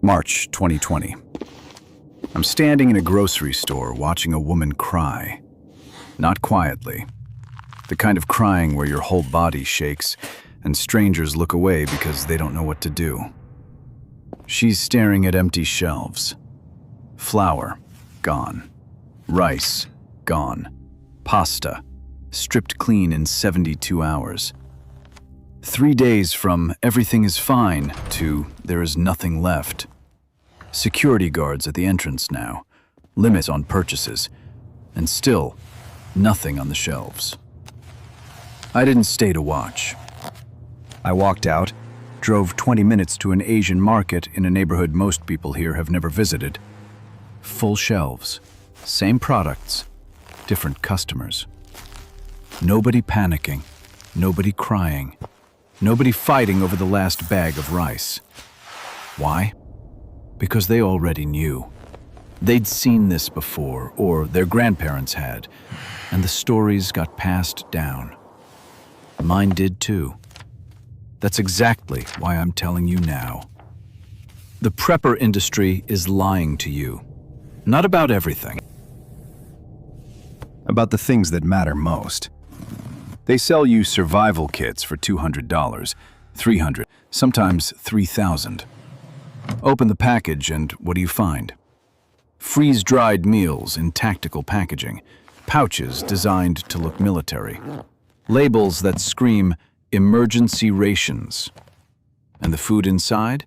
March 2020. I'm standing in a grocery store watching a woman cry. Not quietly. The kind of crying where your whole body shakes and strangers look away because they don't know what to do. She's staring at empty shelves. Flour, gone. Rice, gone. Pasta, stripped clean in 72 hours. 3 days from everything is fine to there is nothing left. Security guards at the entrance now, limits on purchases, and still nothing on the shelves. I didn't stay to watch. I walked out, drove 20 minutes to an Asian market in a neighborhood most people here have never visited. Full shelves, same products, different customers. Nobody panicking, nobody crying, nobody fighting over the last bag of rice. Why? Because they already knew. They'd seen this before, or their grandparents had, and the stories got passed down. Mine did too. That's exactly why I'm telling you now. The prepper industry is lying to you. Not about everything. About the things that matter most. They sell you survival kits for $200, $300, sometimes $3,000. Open the package and what do you find? Freeze-dried meals in tactical packaging, pouches designed to look military, labels that scream emergency rations. And the food inside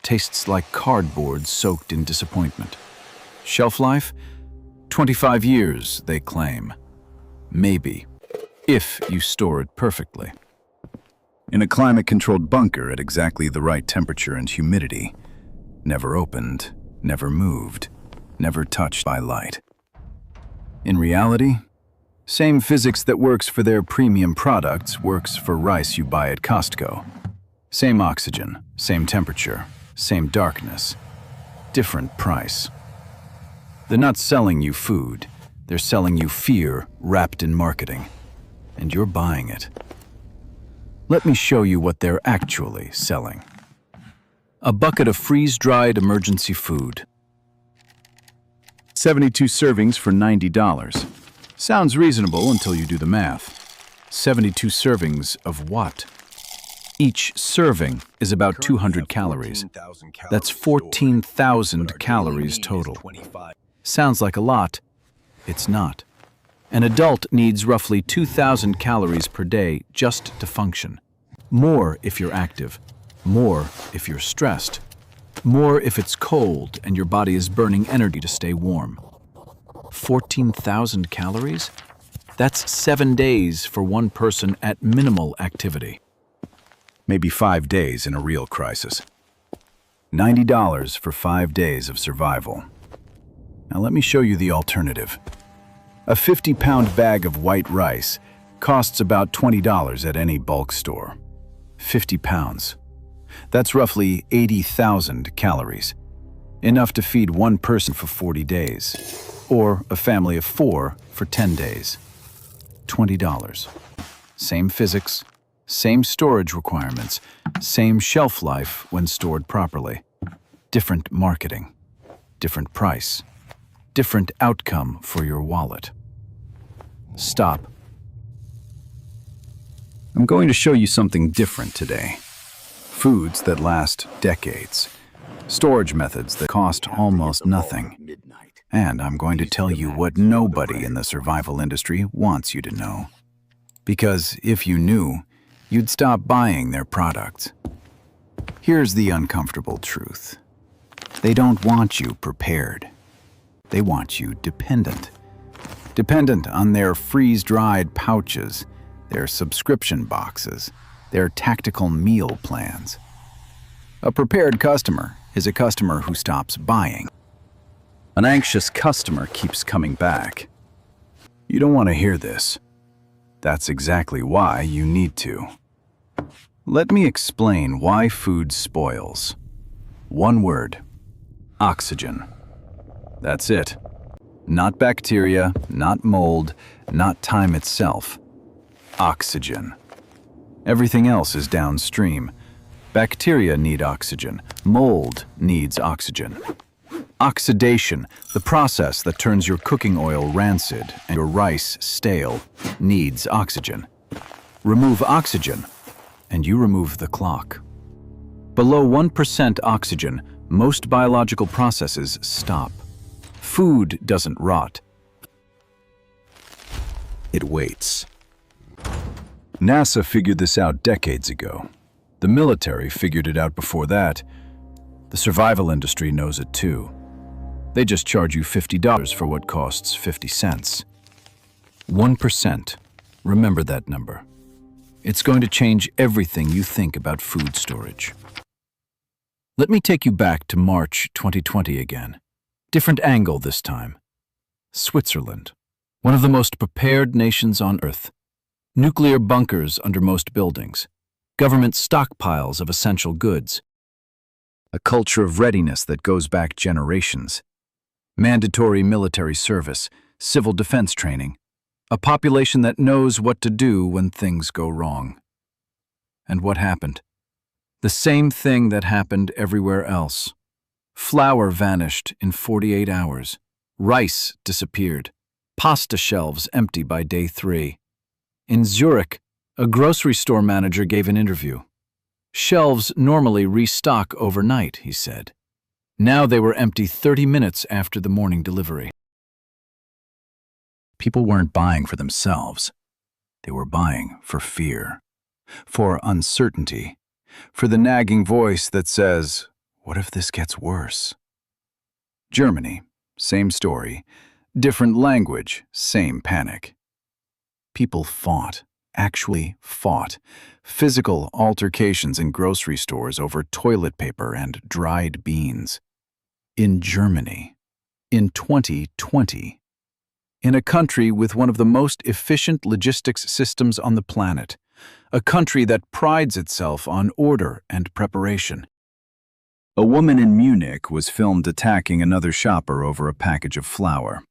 tastes like cardboard soaked in disappointment. Shelf life? 25 years, they claim. Maybe, if you store it perfectly. In a climate-controlled bunker at exactly the right temperature and humidity. Never opened, never moved, never touched by light. In reality, same physics that works for their premium products works for rice you buy at Costco. Same oxygen, same temperature, same darkness, different price. They're not selling you food, they're selling you fear wrapped in marketing. And you're buying it. Let me show you what they're actually selling. A bucket of freeze-dried emergency food. 72 servings for $90. Sounds reasonable until you do the math. 72 servings of what? Each serving is about 200 calories. That's 14,000 calories total. Sounds like a lot. It's not. An adult needs roughly 2,000 calories per day just to function. More if you're active, more if you're stressed, more if it's cold and your body is burning energy to stay warm. 14,000 calories? That's 7 days for one person at minimal activity. Maybe 5 days in a real crisis. $90 for 5 days of survival. Now let me show you the alternative. A 50-pound bag of white rice costs about $20 at any bulk store. 50 pounds. That's roughly 80,000 calories. Enough to feed one person for 40 days. Or a family of 4 for 10 days. $20. Same physics, same storage requirements, same shelf life when stored properly. Different marketing, different price. Different outcome for your wallet. Stop. I'm going to show you something different today. Foods that last decades. Storage methods that cost almost nothing. And I'm going to tell you what nobody in the survival industry wants you to know. Because if you knew, you'd stop buying their products. Here's the uncomfortable truth. They don't want you prepared. They want you dependent. Dependent on their freeze-dried pouches, their subscription boxes, their tactical meal plans. A prepared customer is a customer who stops buying. An anxious customer keeps coming back. You don't want to hear this. That's exactly why you need to. Let me explain why food spoils. One word: oxygen. That's it. Not bacteria, not mold, not time itself. Oxygen. Everything else is downstream. Bacteria need oxygen. Mold needs oxygen. Oxidation, the process that turns your cooking oil rancid and your rice stale, needs oxygen. Remove oxygen, and you remove the clock. Below 1% oxygen, most biological processes stop. Food doesn't rot. It waits. NASA figured this out decades ago. The military figured it out before that. The survival industry knows it too. They just charge you $50 for what costs 50 cents. 1%. Remember that number. It's going to change everything you think about food storage. Let me take you back to March 2020 again. Different angle this time. Switzerland, one of the most prepared nations on Earth. Nuclear bunkers under most buildings. Government stockpiles of essential goods. A culture of readiness that goes back generations. Mandatory military service, civil defense training. A population that knows what to do when things go wrong. And what happened? The same thing that happened everywhere else. Flour vanished in 48 hours. Rice disappeared. Pasta shelves empty by day 3. In Zurich, a grocery store manager gave an interview. Shelves normally restock overnight, he said. Now they were empty 30 minutes after the morning delivery. People weren't buying for themselves. They were buying for fear, for uncertainty, for the nagging voice that says, "What if this gets worse?" Germany, same story. Different language, same panic. People fought, actually fought. Physical altercations in grocery stores over toilet paper and dried beans. In Germany, in 2020. In a country with one of the most efficient logistics systems on the planet. A country that prides itself on order and preparation. A woman in Munich was filmed attacking another shopper over a package of flour.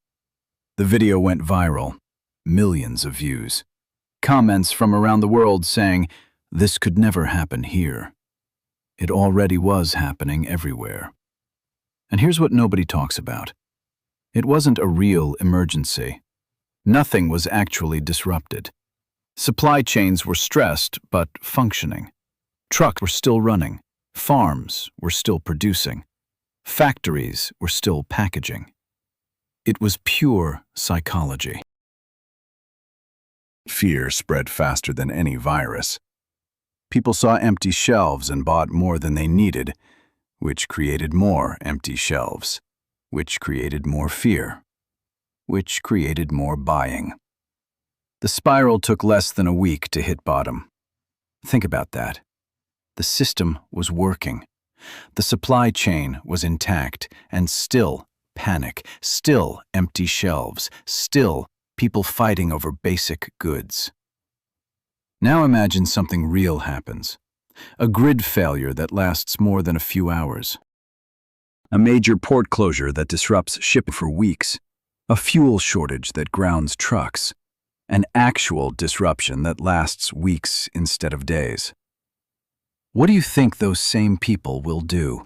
The video went viral. Millions of views. Comments from around the world saying, "This could never happen here." It already was happening everywhere. And here's what nobody talks about. It wasn't a real emergency. Nothing was actually disrupted. Supply chains were stressed but functioning. Trucks were still running. Farms were still producing. Factories were still packaging. It was pure psychology. Fear spread faster than any virus. People saw empty shelves and bought more than they needed, which created more empty shelves, which created more fear, which created more buying. The spiral took less than a week to hit bottom. Think about that. The system was working. The supply chain was intact, and still panic, still empty shelves, still people fighting over basic goods. Now imagine something real happens. A grid failure that lasts more than a few hours. A major port closure that disrupts shipping for weeks. A fuel shortage that grounds trucks. An actual disruption that lasts weeks instead of days. What do you think those same people will do?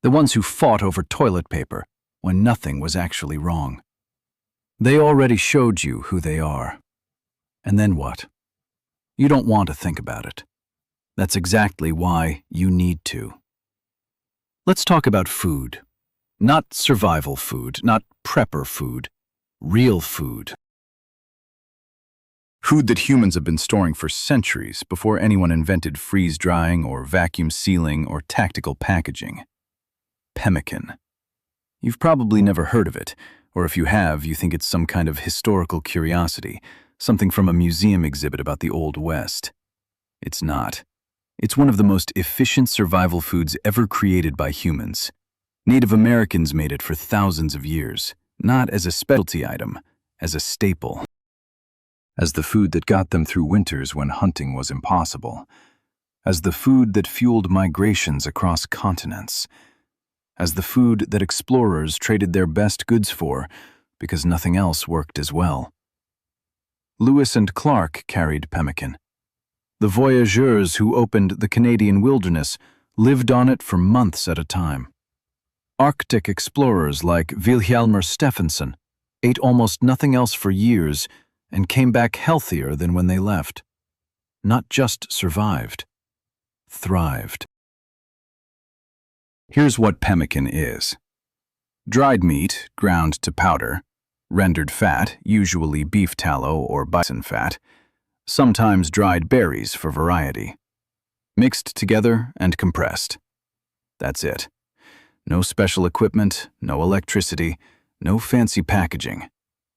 The ones who fought over toilet paper when nothing was actually wrong. They already showed you who they are. And then what? You don't want to think about it. That's exactly why you need to. Let's talk about food. Not survival food, not prepper food. Real food. Food that humans have been storing for centuries before anyone invented freeze-drying or vacuum sealing or tactical packaging. Pemmican. You've probably never heard of it, or if you have, you think it's some kind of historical curiosity, something from a museum exhibit about the Old West. It's not. It's one of the most efficient survival foods ever created by humans. Native Americans made it for thousands of years, not as a specialty item, as a staple. As the food that got them through winters when hunting was impossible. As the food that fueled migrations across continents. As the food that explorers traded their best goods for because nothing else worked as well. Lewis and Clark carried pemmican. The voyageurs who opened the Canadian wilderness lived on it for months at a time. Arctic explorers like Vilhjalmur Stephenson ate almost nothing else for years and came back healthier than when they left. Not just survived, thrived. Here's what pemmican is. Dried meat, ground to powder, rendered fat, usually beef tallow or bison fat, sometimes dried berries for variety. Mixed together and compressed. That's it. No special equipment, no electricity, no fancy packaging.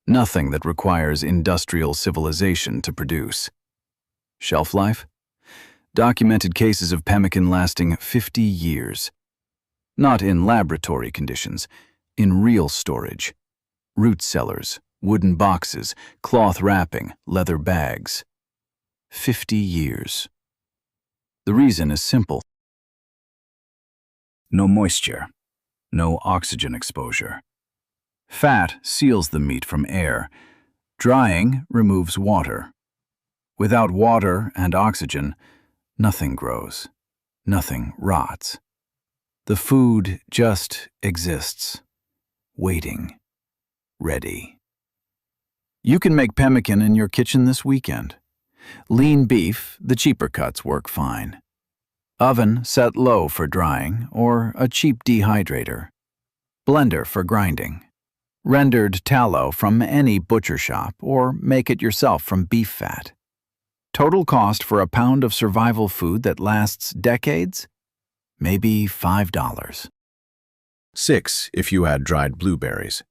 Nothing that requires industrial civilization to produce. Shelf life? Documented cases of pemmican lasting 50 years. Not in laboratory conditions, in real storage. Root cellars, wooden boxes, cloth wrapping, leather bags. 50 years. The reason is simple. No moisture, no oxygen exposure. Fat seals the meat from air. Drying removes water. Without water and oxygen, nothing grows, nothing rots. The food just exists, waiting, ready. You can make pemmican in your kitchen this weekend. Lean beef, the cheaper cuts work fine. Oven set low for drying or a cheap dehydrator. Blender for grinding. Rendered tallow from any butcher shop or make it yourself from beef fat. Total cost for a pound of survival food that lasts decades? Maybe $5. $6 if you add dried blueberries.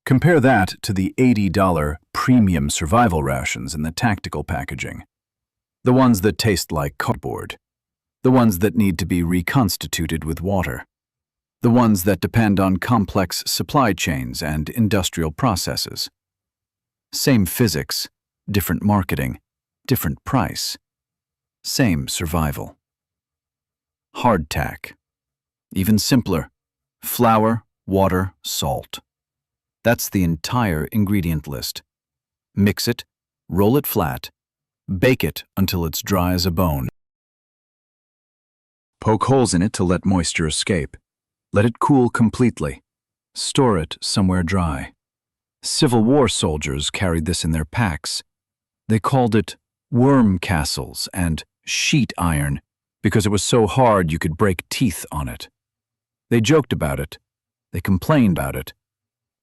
Compare that to the $80 premium survival rations in the tactical packaging. The ones that taste like cardboard. The ones that need to be reconstituted with water. The ones that depend on complex supply chains and industrial processes. Same physics, different marketing, different price. Same survival. Hardtack. Even simpler. Flour, water, salt. That's the entire ingredient list. Mix it, roll it flat, bake it until it's dry as a bone. Poke holes in it to let moisture escape. Let it cool completely. Store it somewhere dry. Civil War soldiers carried this in their packs. They called it worm castles and sheet iron because it was so hard you could break teeth on it. They joked about it. They complained about it.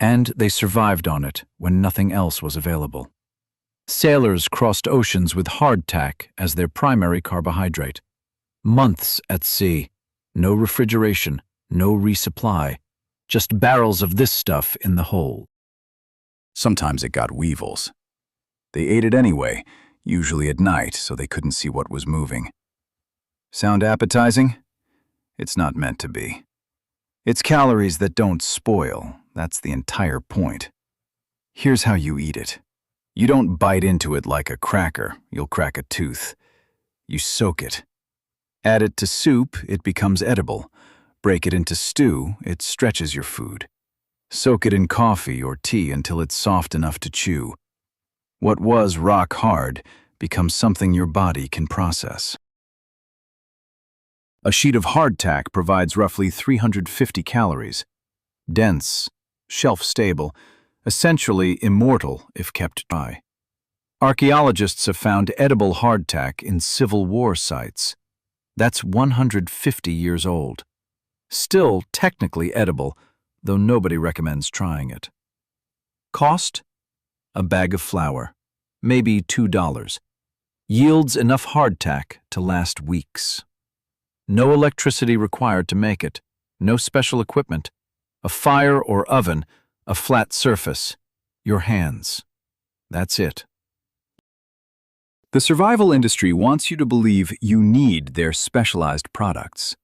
And they survived on it when nothing else was available. Sailors crossed oceans with hardtack as their primary carbohydrate. Months at sea, no refrigeration, no resupply, just barrels of this stuff in the hold. Sometimes it got weevils. They ate it anyway, usually at night so they couldn't see what was moving. Sound appetizing? It's not meant to be. It's calories that don't spoil. That's the entire point. Here's how you eat it. You don't bite into it like a cracker. You'll crack a tooth. You soak it. Add it to soup, it becomes edible. Break it into stew, it stretches your food. Soak it in coffee or tea until it's soft enough to chew. What was rock hard becomes something your body can process. A sheet of hardtack provides roughly 350 calories. Dense, shelf-stable, essentially immortal if kept dry. Archaeologists have found edible hardtack in Civil War sites. That's 150 years old. Still technically edible, though nobody recommends trying it. Cost? A bag of flour, maybe $2. Yields enough hardtack to last weeks. No electricity required to make it, no special equipment. A fire or oven, a flat surface, your hands. That's it. The survival industry wants you to believe you need their specialized products,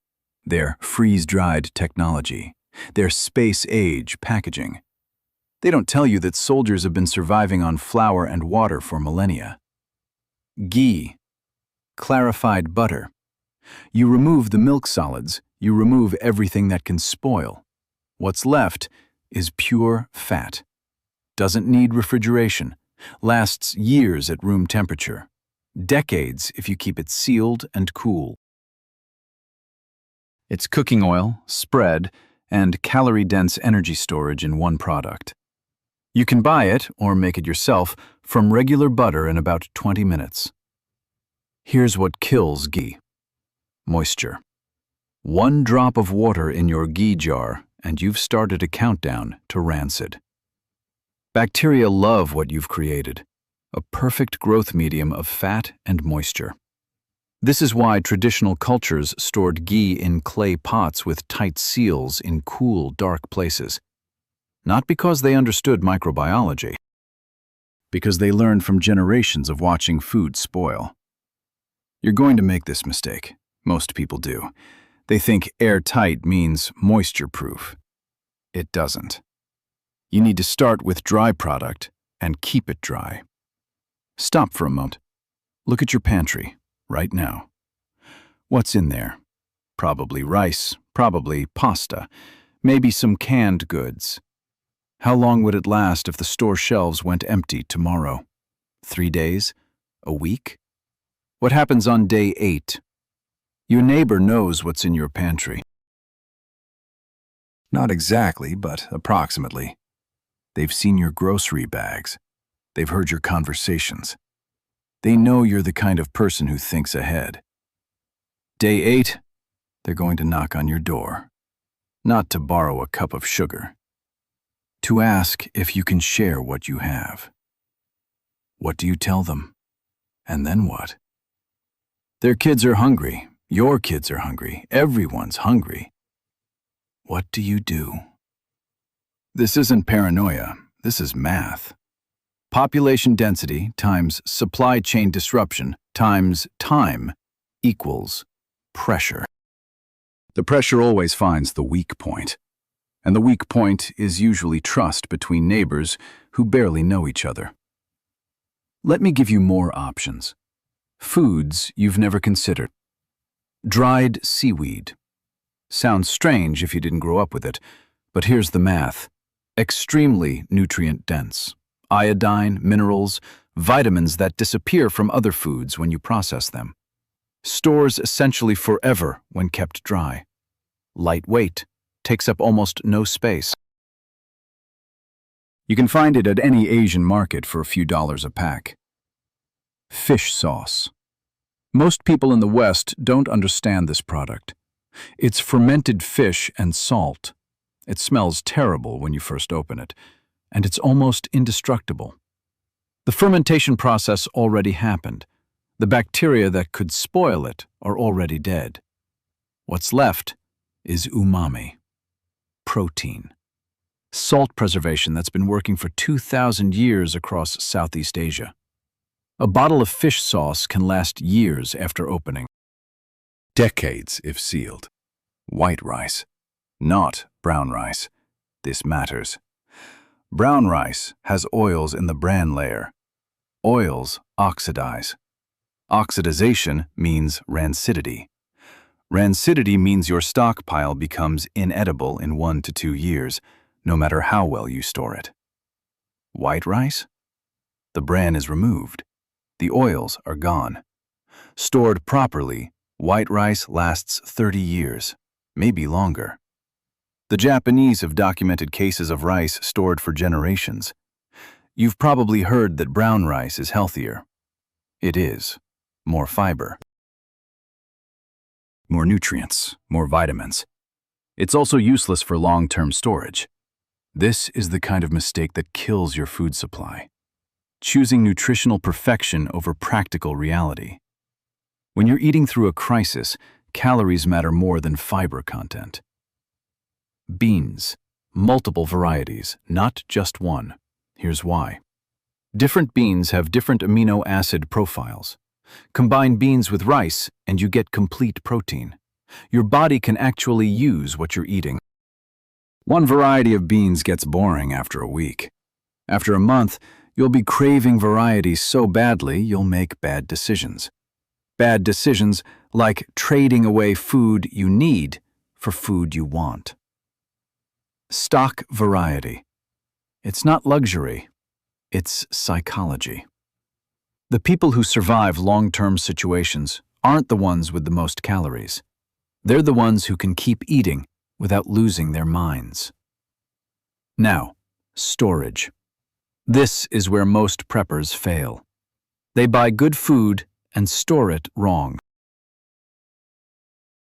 their freeze-dried technology, their space-age packaging. They don't tell you that soldiers have been surviving on flour and water for millennia. Ghee, clarified butter. You remove the milk solids, you remove everything that can spoil. What's left is pure fat. Doesn't need refrigeration, lasts years at room temperature. Decades if you keep it sealed and cool. It's cooking oil, spread, and calorie-dense energy storage in one product. You can buy it, or make it yourself, from regular butter in about 20 minutes. Here's what kills ghee. Moisture. 1 drop of water in your ghee jar, and you've started a countdown to rancid. Bacteria love what you've created, a perfect growth medium of fat and moisture. This is why traditional cultures stored ghee in clay pots with tight seals in cool, dark places. Not because they understood microbiology, because they learned from generations of watching food spoil. You're going to make this mistake. Most people do. They think airtight means moisture-proof. It doesn't. You need to start with dry product and keep it dry. Stop for a moment. Look at your pantry right now. What's in there? Probably rice, probably pasta, maybe some canned goods. How long would it last if the store shelves went empty tomorrow? 3 days? A week? What happens on day 8? Your neighbor knows what's in your pantry. Not exactly, but approximately. They've seen your grocery bags. They've heard your conversations. They know you're the kind of person who thinks ahead. Day 8, they're going to knock on your door. Not to borrow a cup of sugar. To ask if you can share what you have. What do you tell them? And then what? Their kids are hungry. Your kids are hungry. Everyone's hungry. What do you do? This isn't paranoia. This is math. Population density times supply chain disruption times time equals pressure. The pressure always finds the weak point. And the weak point is usually trust between neighbors who barely know each other. Let me give you more options. Foods you've never considered. Dried seaweed. Sounds strange if you didn't grow up with it, but here's the math. Extremely nutrient-dense. Iodine, minerals, vitamins that disappear from other foods when you process them. Stores essentially forever when kept dry. Lightweight. Takes up almost no space. You can find it at any Asian market for a few dollars a pack. Fish sauce. Most people in the West don't understand this product. It's fermented fish and salt. It smells terrible when you first open it, and it's almost indestructible. The fermentation process already happened. The bacteria that could spoil it are already dead. What's left is umami. Protein. Salt preservation that's been working for 2,000 years across Southeast Asia. A bottle of fish sauce can last years after opening. Decades if sealed. White rice. Not brown rice. This matters. Brown rice has oils in the bran layer. Oils oxidize. Oxidization means rancidity. Rancidity means your stockpile becomes inedible in 1 to 2 years, no matter how well you store it. White rice? The bran is removed. The oils are gone. Stored properly, white rice lasts 30 years, maybe longer. The Japanese have documented cases of rice stored for generations. You've probably heard that brown rice is healthier. It is. More fiber. More nutrients, more vitamins. It's also useless for long-term storage. This is the kind of mistake that kills your food supply. Choosing nutritional perfection over practical reality. When you're eating through a crisis, calories matter more than fiber content. Beans. Multiple varieties, not just one. Here's why. Different beans have different amino acid profiles. Combine beans with rice and you get complete protein. Your body can actually use what you're eating. One variety of beans gets boring after a week. After a month, you'll be craving variety so badly you'll make bad decisions. Bad decisions like trading away food you need for food you want. Stock variety. It's not luxury, it's psychology. The people who survive long-term situations aren't the ones with the most calories. They're the ones who can keep eating without losing their minds. Now, storage. This is where most preppers fail. They buy good food and store it wrong.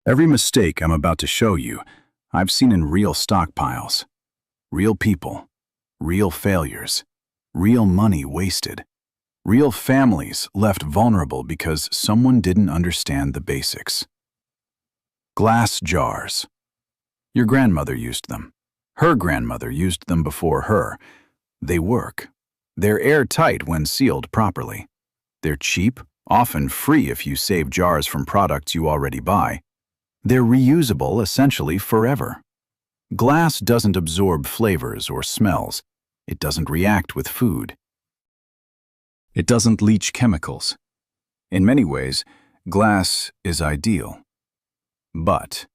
Every mistake I'm about to show you, I've seen in real stockpiles. Real people, real failures, real money wasted, real families left vulnerable because someone didn't understand the basics. Glass jars. Your grandmother used them. Her grandmother used them before her. They work. They're airtight when sealed properly. They're cheap, often free if you save jars from products you already buy. They're reusable essentially forever. Glass doesn't absorb flavors or smells. It doesn't react with food. It doesn't leach chemicals. In many ways, glass is ideal. But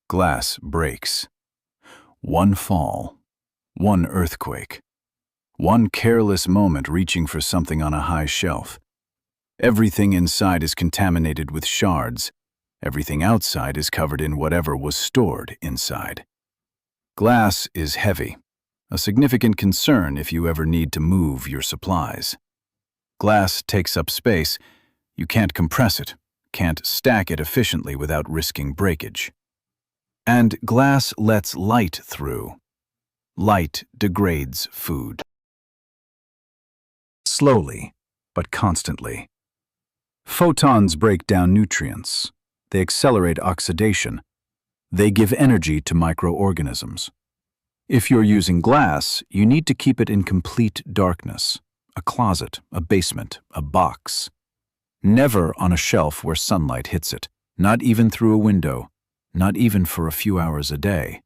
glass breaks. One fall, one earthquake, one careless moment reaching for something on a high shelf. Everything inside is contaminated with shards. Everything outside is covered in whatever was stored inside. Glass is heavy, a significant concern if you ever need to move your supplies. Glass takes up space. You can't compress it, can't stack it efficiently without risking breakage. And glass lets light through. Light degrades food. Slowly, but constantly. Photons break down nutrients. They accelerate oxidation. They give energy to microorganisms. If you're using glass, you need to keep it in complete darkness. A closet, a basement, a box. Never on a shelf where sunlight hits it, not even through a window, not even for a few hours a day.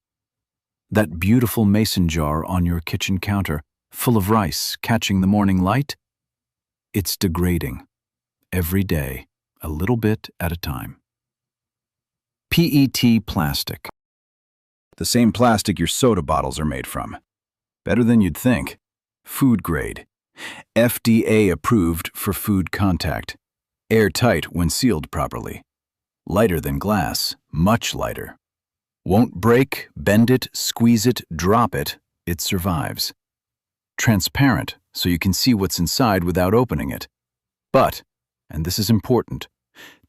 That beautiful mason jar on your kitchen counter, full of rice, catching the morning light? It's degrading. Every day, a little bit at a time. PET plastic. The same plastic your soda bottles are made from. Better than you'd think. Food grade. FDA approved for food contact. Airtight when sealed properly. Lighter than glass, much lighter. Won't break, bend it, squeeze it, drop it, it survives. Transparent, so you can see what's inside without opening it. But, and this is important,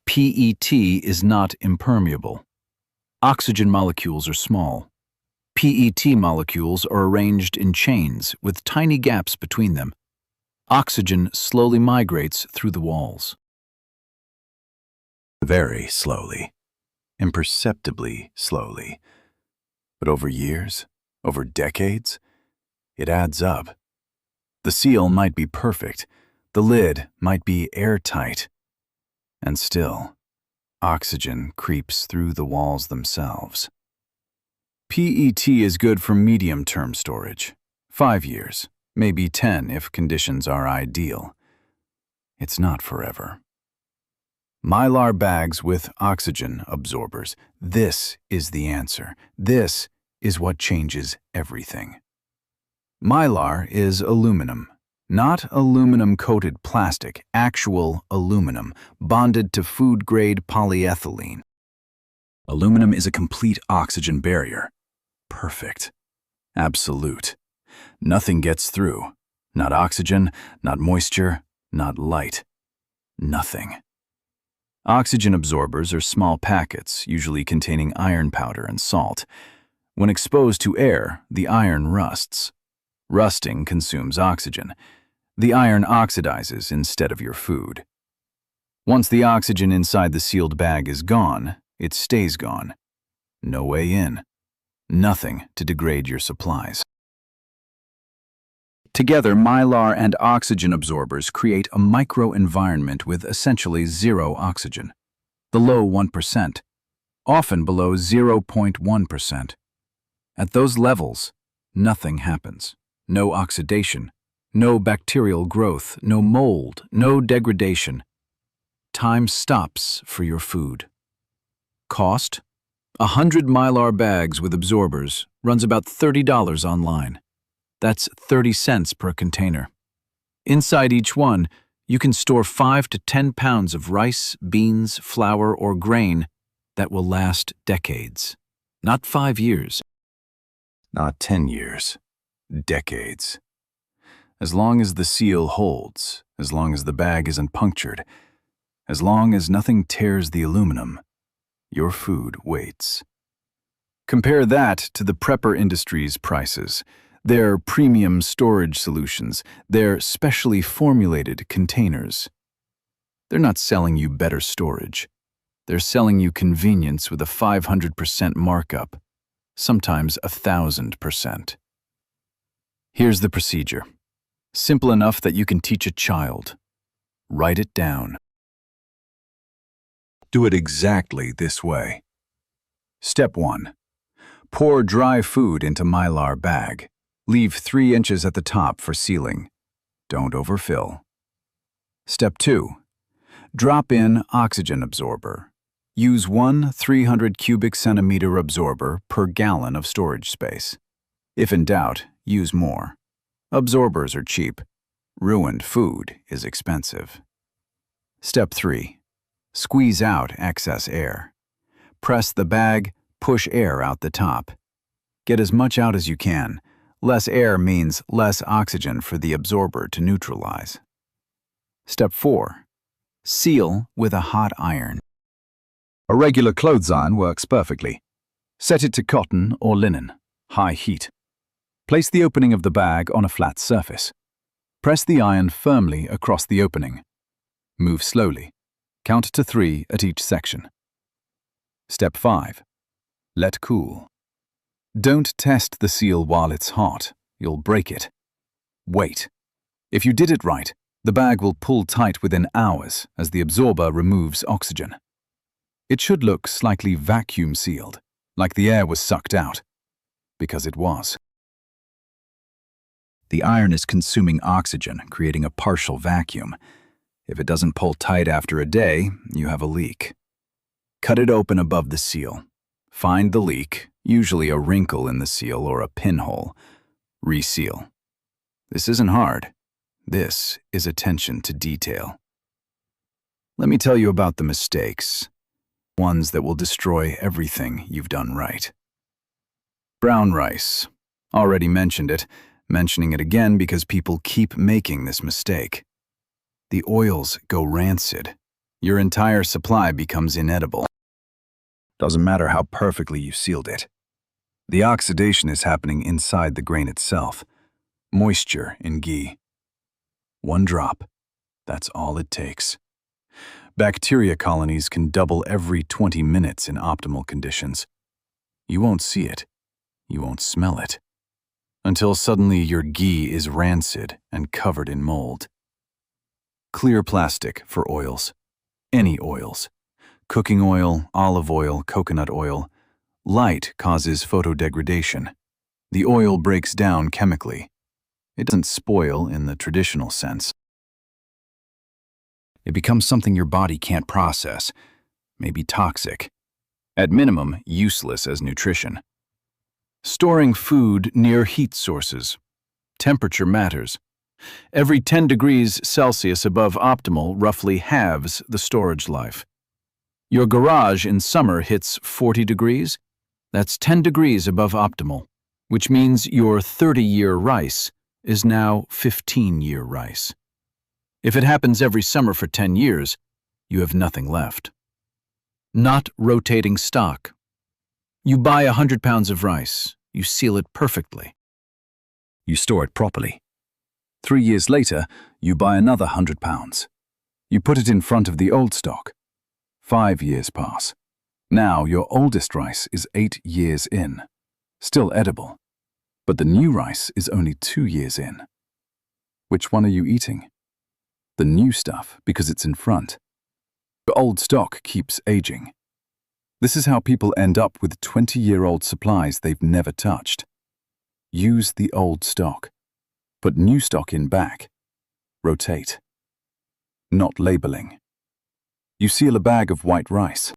PET is not impermeable. Oxygen molecules are small. PET molecules are arranged in chains with tiny gaps between them. Oxygen slowly migrates through the walls. Very slowly, imperceptibly slowly. But over years, over decades, it adds up. The seal might be perfect, the lid might be airtight, and still, oxygen creeps through the walls themselves. PET is good for medium-term storage, 5 years, maybe 10 if conditions are ideal. It's not forever. Mylar bags with oxygen absorbers. This is the answer. This is what changes everything. Mylar is aluminum. Not aluminum-coated plastic, actual aluminum, bonded to food-grade polyethylene. Aluminum is a complete oxygen barrier. Perfect. Absolute. Nothing gets through. Not oxygen, not moisture, not light. Nothing. Oxygen absorbers are small packets, usually containing iron powder and salt. When exposed to air, the iron rusts. Rusting consumes oxygen. The iron oxidizes instead of your food. Once the oxygen inside the sealed bag is gone, it stays gone. No way in. Nothing to degrade your supplies. Together, Mylar and oxygen absorbers create a microenvironment with essentially zero oxygen. The low 1%, often below 0.1%. At those levels, nothing happens. No oxidation, no bacterial growth, no mold, no degradation. Time stops for your food. Cost? 100 Mylar bags with absorbers runs about $30 online. That's 30 cents per container. Inside each one, You can store 5 to 10 pounds of rice, beans, flour, or grain that will last decades. Not 5 years. Not 10 years. Decades. As long as the seal holds, as long as the bag isn't punctured, as long as nothing tears the aluminum, your food waits. Compare that to the prepper industry's prices, their premium storage solutions, their specially formulated containers. They're not selling you better storage. They're selling you convenience with a 500% markup, sometimes 1,000%. Here's the procedure. Simple enough that you can teach a child. Write it down. Do it exactly this way. Step 1. Pour dry food into Mylar bag. Leave 3 inches at the top for sealing. Don't overfill. Step 2. Drop in oxygen absorber. Use 1 300 cubic centimeter absorber per gallon of storage space. If in doubt, use more. Absorbers are cheap. Ruined food is expensive. Step 3. Squeeze out excess air. Press the bag, push air out the top. Get as much out as you can. Less air means less oxygen for the absorber to neutralize. Step 4. Seal with a hot iron. A regular clothes iron works perfectly. Set it to cotton or linen, high heat. Place the opening of the bag on a flat surface. Press the iron firmly across the opening. Move slowly. Count to 3 at each section. Step 5. Let cool. Don't test the seal while it's hot. You'll break it. Wait. If you did it right, the bag will pull tight within hours as the absorber removes oxygen. It should look slightly vacuum sealed, like the air was sucked out, because it was. The iron is consuming oxygen, creating a partial vacuum. If it doesn't pull tight after a day, you have a leak. Cut it open above the seal. Find the leak, usually a wrinkle in the seal or a pinhole. Reseal. This isn't hard. This is attention to detail. Let me tell you about the mistakes, ones that will destroy everything you've done right. Brown rice. Already mentioned it, mentioning it again because people keep making this mistake. The oils go rancid. Your entire supply becomes inedible. Doesn't matter how perfectly you sealed it. The oxidation is happening inside the grain itself. Moisture in ghee. 1 drop. That's all it takes. Bacteria colonies can double every 20 minutes in optimal conditions. You won't see it. You won't smell it. Until suddenly your ghee is rancid and covered in mold. Clear plastic for oils. Any oils. Cooking oil, olive oil, coconut oil. Light causes photodegradation. The oil breaks down chemically. It doesn't spoil in the traditional sense. It becomes something your body can't process, maybe toxic. At minimum, useless as nutrition. Storing food near heat sources. Temperature matters. Every 10 degrees Celsius above optimal roughly halves the storage life. Your garage in summer hits 40 degrees. That's 10 degrees above optimal, which means your 30-year rice is now 15-year rice. If it happens every summer for 10 years, you have nothing left. Not rotating stock. You buy 100 pounds of rice. You seal it perfectly. You store it properly. 3 years later, you buy another 100 pounds. You put it in front of the old stock. 5 years pass. Now your oldest rice is 8 years in. Still edible. But the new rice is only 2 years in. Which one are you eating? The new stuff, because it's in front. The old stock keeps aging. This is how people end up with 20-year-old supplies they've never touched. Use the old stock. Put new stock in back. Rotate. Not labeling. You seal a bag of white rice.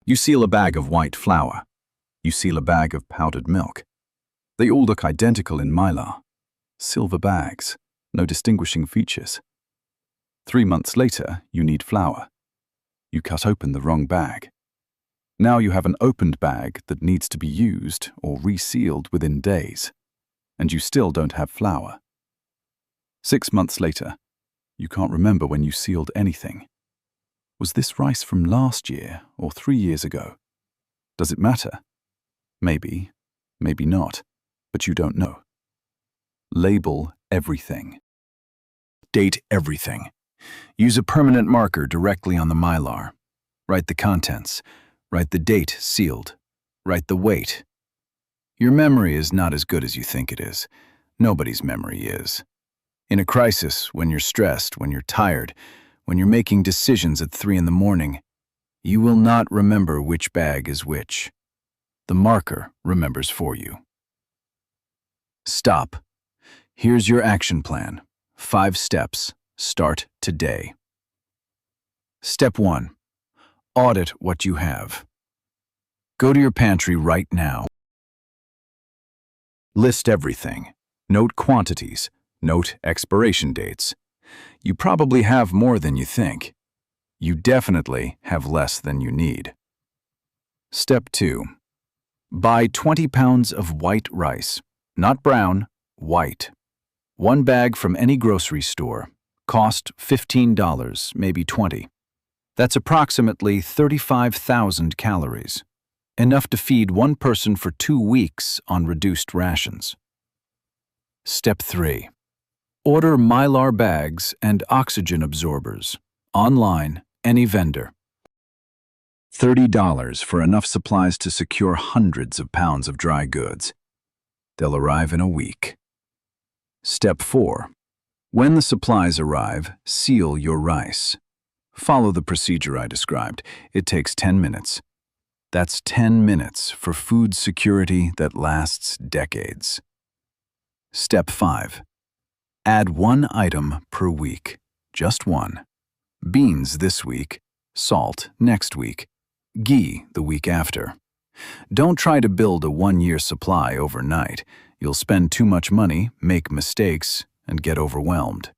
You seal a bag of white flour. You seal a bag of powdered milk. They all look identical in Mylar. Silver bags. no distinguishing features. 3 months later, you need flour. You cut open the wrong bag. Now you have an opened bag that needs to be used or resealed within days, and you still don't have flour. 6 months later, you can't remember when you sealed anything. Was this rice from last year or 3 years ago? Does it matter? Maybe, maybe not, but you don't know. Label everything. Date everything. Use a permanent marker directly on the mylar. Write the contents. Write the date sealed. Write the weight. Your memory is not as good as you think it is. Nobody's memory is. In a crisis, when you're stressed, when you're tired, when you're making decisions at 3 in the morning, you will not remember which bag is which. The marker remembers for you. Stop. Here's your action plan. 5 steps. Start today. Step 1. Audit what you have. Go to your pantry right now. List everything. Note quantities. Note expiration dates. You probably have more than you think. You definitely have less than you need. Step 2. Buy 20 pounds of white rice. Not brown, white. 1 bag from any grocery store. Cost $15, maybe $20. That's approximately 35,000 calories. Enough to feed 1 person for 2 weeks on reduced rations. Step 3. Order mylar bags and oxygen absorbers. Online, any vendor. $30 for enough supplies to secure hundreds of pounds of dry goods. They'll arrive in a week. Step 4. When the supplies arrive, seal your rice. Follow the procedure I described. It takes 10 minutes. That's 10 minutes for food security that lasts decades. Step 5. Add 1 item per week. Just 1. Beans this week, salt next week, ghee the week after. Don't try to build a 1-year supply overnight. You'll spend too much money, make mistakes, and get overwhelmed.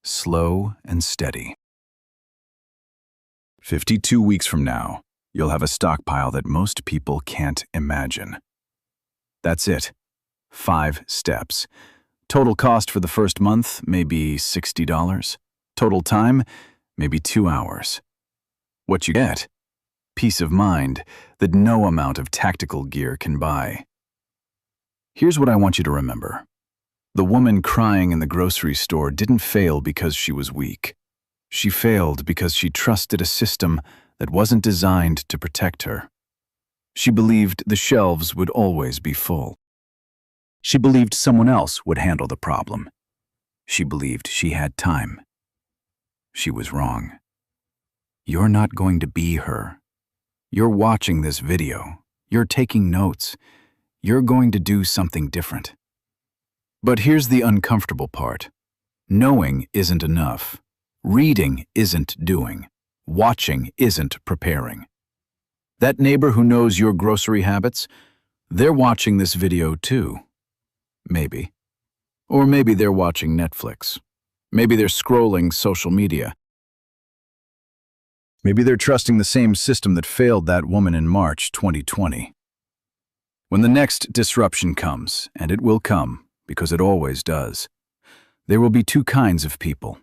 Slow and steady. 52 weeks from now, you'll have a stockpile that most people can't imagine. That's it. 5 steps. Total cost for the first month, maybe $60. Total time, maybe 2 hours. What you get? Peace of mind that no amount of tactical gear can buy. Here's what I want you to remember. The woman crying in the grocery store didn't fail because she was weak. She failed because she trusted a system that wasn't designed to protect her. She believed the shelves would always be full. She believed someone else would handle the problem. She believed she had time. She was wrong. You're not going to be her. You're watching this video. You're taking notes. You're going to do something different. But here's the uncomfortable part. Knowing isn't enough. Reading isn't doing. Watching isn't preparing. That neighbor who knows your grocery habits, they're watching this video too. Maybe. Or maybe they're watching Netflix. Maybe they're scrolling social media. Maybe they're trusting the same system that failed that woman in March 2020. When the next disruption comes, and it will come, because it always does, there will be 2 kinds of people.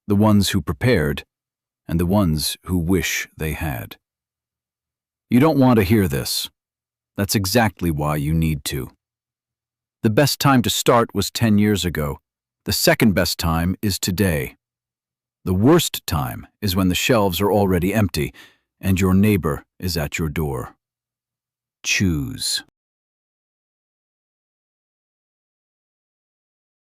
The ones who prepared, and the ones who wish they had. You don't want to hear this. That's exactly why you need to. The best time to start was 10 years ago. The second best time is today. The worst time is when the shelves are already empty and your neighbor is at your door. Choose.